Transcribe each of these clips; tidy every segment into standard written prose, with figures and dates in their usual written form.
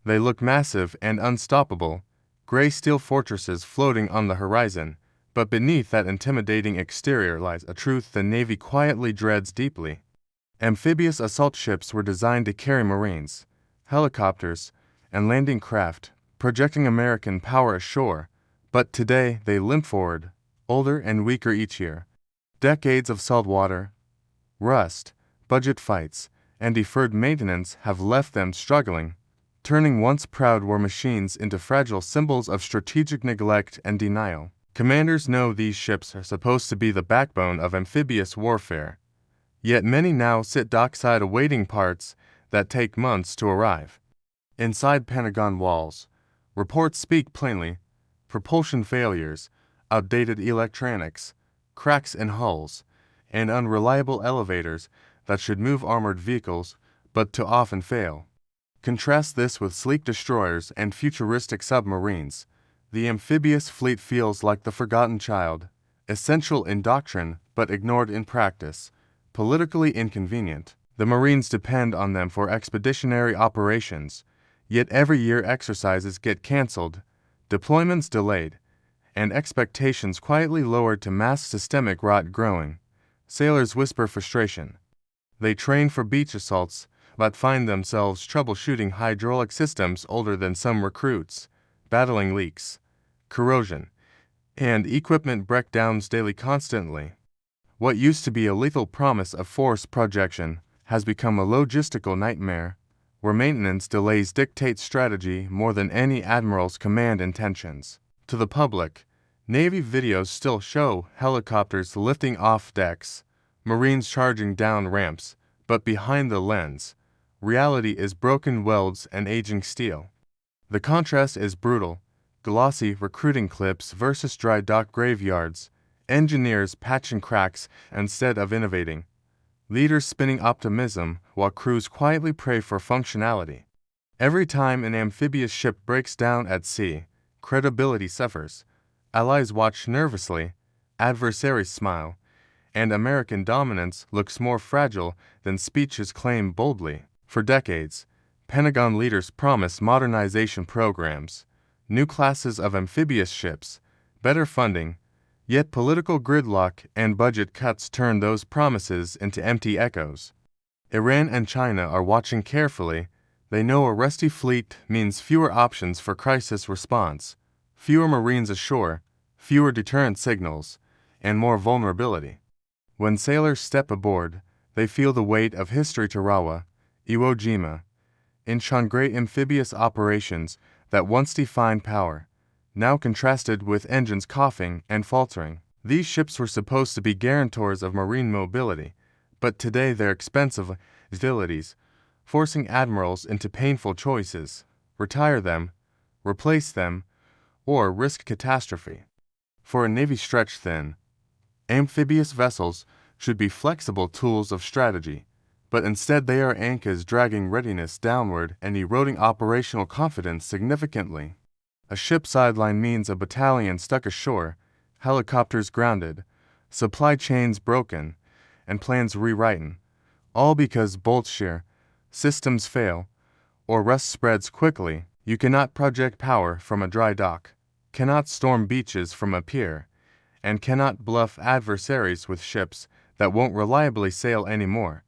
They look massive and unstoppable, gray steel fortresses floating on the horizon, but beneath that intimidating exterior lies a truth the Navy quietly dreads deeply. Amphibious assault ships were designed to carry Marines, helicopters, and landing craft, projecting American power ashore, but today they limp forward, older and weaker each year. Decades of saltwater, rust, budget fights, and deferred maintenance have left them struggling, turning once proud war machines into fragile symbols of strategic neglect and denial. Commanders know these ships are supposed to be the backbone of amphibious warfare, yet many now sit dockside awaiting parts that take months to arrive. Inside Pentagon walls, reports speak plainly: propulsion failures, outdated electronics, cracks in hulls, and unreliable elevators that should move armored vehicles, but too often fail. Contrast this with sleek destroyers and futuristic submarines. The amphibious fleet feels like the forgotten child, essential in doctrine but ignored in practice, politically inconvenient. The Marines depend on them for expeditionary operations, yet every year exercises get canceled, deployments delayed, and expectations quietly lowered to mass systemic rot growing. Sailors whisper frustration. They train for beach assaults, but find themselves troubleshooting hydraulic systems older than some recruits, battling leaks, corrosion, and equipment breakdowns daily constantly. What used to be a lethal promise of force projection has become a logistical nightmare, where maintenance delays dictate strategy more than any admiral's command intentions. To the public, Navy videos still show helicopters lifting off decks, Marines charging down ramps, but behind the lens, reality is broken welds and aging steel. The contrast is brutal: glossy recruiting clips versus dry dock graveyards, engineers patching cracks instead of innovating, leaders spinning optimism while crews quietly pray for functionality. Every time an amphibious ship breaks down at sea, credibility suffers. Allies watch nervously, adversaries smile, and American dominance looks more fragile than speeches claim boldly. For decades, Pentagon leaders promise modernization programs, new classes of amphibious ships, better funding, yet political gridlock and budget cuts turn those promises into empty echoes. Iran and China are watching carefully. They know a rusty fleet means fewer options for crisis response, fewer Marines ashore, fewer deterrent signals, and more vulnerability. When sailors step aboard, they feel the weight of history. Tarawa, Iwo Jima, Incheon, amphibious operations that once defined power, now contrasted with engines coughing and faltering. These ships were supposed to be guarantors of marine mobility, but today they're expensive liabilities, forcing admirals into painful choices: retire them, replace them, or risk catastrophe. For a Navy stretched thin, amphibious vessels should be flexible tools of strategy, but instead they are anchors dragging readiness downward and eroding operational confidence significantly. A ship sideline means a battalion stuck ashore, helicopters grounded, supply chains broken, and plans rewritten, all because bolts shear, systems fail, or rust spreads quickly. You cannot project power from a dry dock, cannot storm beaches from a pier, and cannot bluff adversaries with ships that won't reliably sail anymore.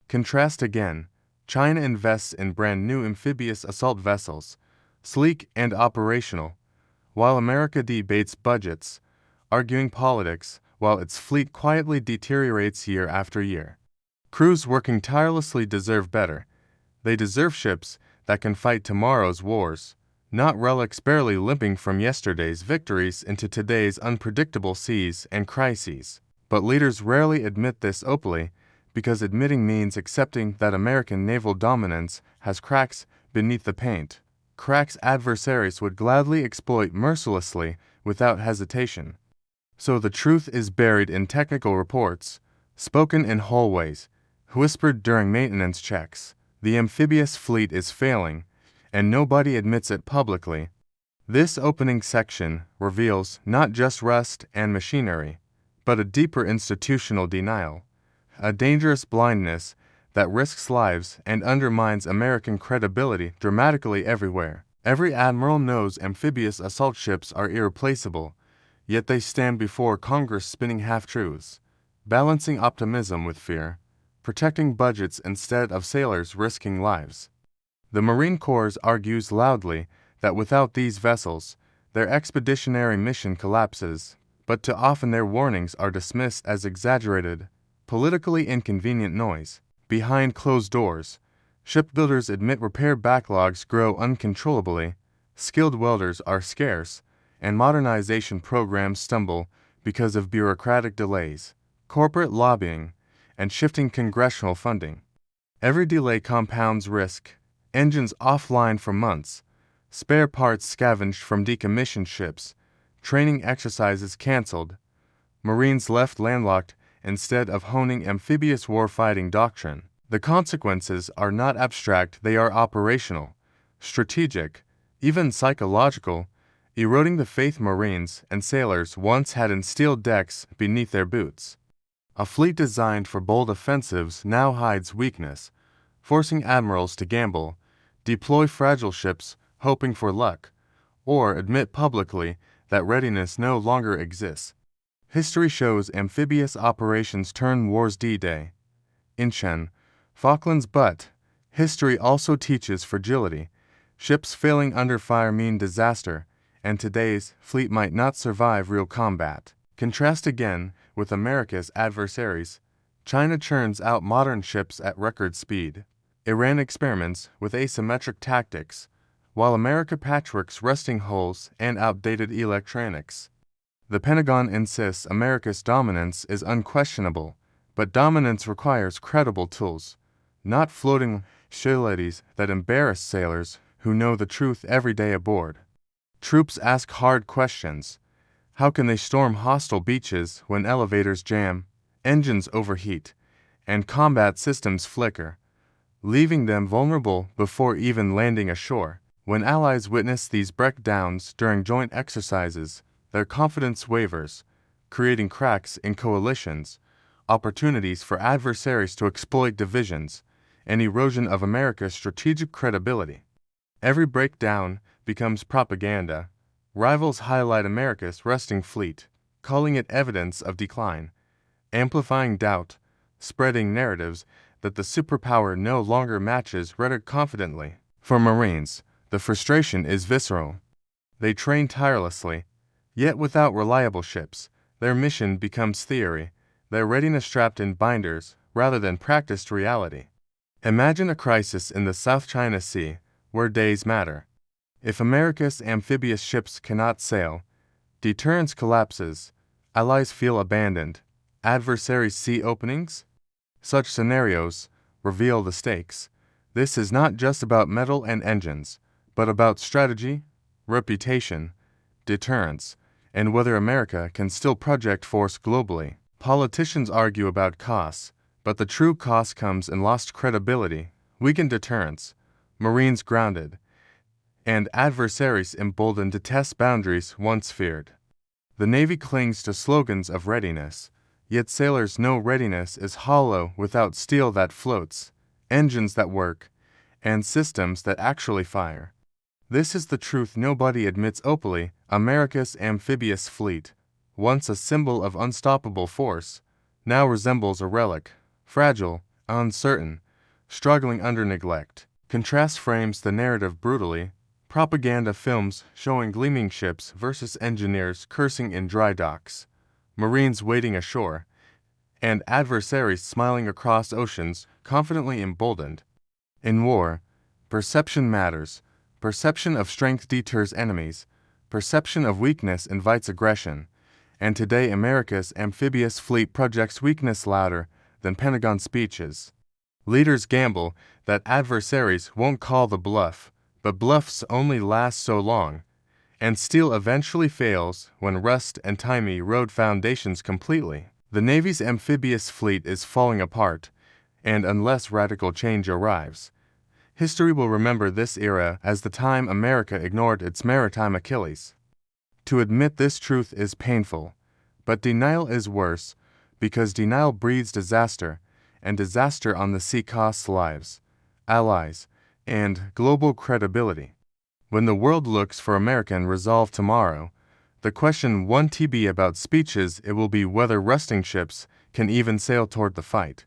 Contrast again: China invests in brand new amphibious assault vessels, sleek and operational, while America debates budgets, arguing politics, while its fleet quietly deteriorates year after year. Crews working tirelessly deserve better. They deserve ships that can fight tomorrow's wars, not relics barely limping from yesterday's victories into today's unpredictable seas and crises. But leaders rarely admit this openly, because admitting means accepting that American naval dominance has cracks beneath the paint, cracks adversaries would gladly exploit mercilessly without hesitation. So the truth is buried in technical reports, spoken in hallways, whispered during maintenance checks. The amphibious fleet is failing, and nobody admits it publicly. This opening section reveals not just rust and machinery, but a deeper institutional denial, a dangerous blindness that risks lives and undermines American credibility dramatically everywhere. Every admiral knows amphibious assault ships are irreplaceable, yet they stand before Congress spinning half-truths, balancing optimism with fear, protecting budgets instead of sailors risking lives. The Marine Corps argues loudly that without these vessels, their expeditionary mission collapses, but too often their warnings are dismissed as exaggerated, politically inconvenient noise. Behind closed doors, shipbuilders admit repair backlogs grow uncontrollably, skilled welders are scarce, and modernization programs stumble because of bureaucratic delays, corporate lobbying, and shifting congressional funding. Every delay compounds risk: engines offline for months, spare parts scavenged from decommissioned ships, training exercises canceled, Marines left landlocked instead of honing amphibious warfighting doctrine. The consequences are not abstract, they are operational, strategic, even psychological, eroding the faith Marines and sailors once had in steel decks beneath their boots. A fleet designed for bold offensives now hides weakness, forcing admirals to gamble, deploy fragile ships hoping for luck, or admit publicly that readiness no longer exists. History shows amphibious operations turn wars D-Day. Incheon, Falklands, but history also teaches fragility. Ships failing under fire mean disaster, and today's fleet might not survive real combat. Contrast again with America's adversaries. China churns out modern ships at record speed. Iran experiments with asymmetric tactics, while America patchworks rusting hulls and outdated electronics. The Pentagon insists America's dominance is unquestionable, but dominance requires credible tools, not floating shillelaghs that embarrass sailors who know the truth every day aboard. Troops ask hard questions. How can they storm hostile beaches when elevators jam, engines overheat, and combat systems flicker, leaving them vulnerable before even landing ashore? When allies witness these breakdowns during joint exercises, their confidence wavers, creating cracks in coalitions, opportunities for adversaries to exploit divisions, and erosion of America's strategic credibility. Every breakdown becomes propaganda. Rivals highlight America's resting fleet, calling it evidence of decline, amplifying doubt, spreading narratives that the superpower no longer matches rhetoric confidently. For Marines, the frustration is visceral. They train tirelessly, yet without reliable ships, their mission becomes theory, their readiness trapped in binders rather than practiced reality. Imagine a crisis in the South China Sea, where days matter. If America's amphibious ships cannot sail, deterrence collapses, allies feel abandoned, adversaries see openings. Such scenarios reveal the stakes. This is not just about metal and engines, but about strategy, reputation, deterrence, and whether America can still project force globally. Politicians argue about costs, but the true cost comes in lost credibility, weakened deterrence, Marines grounded, and adversaries emboldened to test boundaries once feared. The Navy clings to slogans of readiness, yet sailors know readiness is hollow without steel that floats, engines that work, and systems that actually fire. This is the truth nobody admits openly. America's amphibious fleet, once a symbol of unstoppable force, now resembles a relic, fragile, uncertain, struggling under neglect. Contrast frames the narrative brutally. Propaganda films showing gleaming ships versus engineers cursing in dry docks, Marines waiting ashore, and adversaries smiling across oceans, confidently emboldened. In war, perception matters. Perception of strength deters enemies. Perception of weakness invites aggression. And today America's amphibious fleet projects weakness louder than Pentagon speeches. Leaders gamble that adversaries won't call the bluff, but bluffs only last so long, and steel eventually fails when rust and time erode foundations completely. The Navy's amphibious fleet is falling apart, and unless radical change arrives, history will remember this era as the time America ignored its maritime Achilles. To admit this truth is painful, but denial is worse, because denial breeds disaster, and disaster on the sea costs lives, allies, and global credibility. When the world looks for American resolve tomorrow, the question won't be about speeches, it will be whether rusting ships can even sail toward the fight.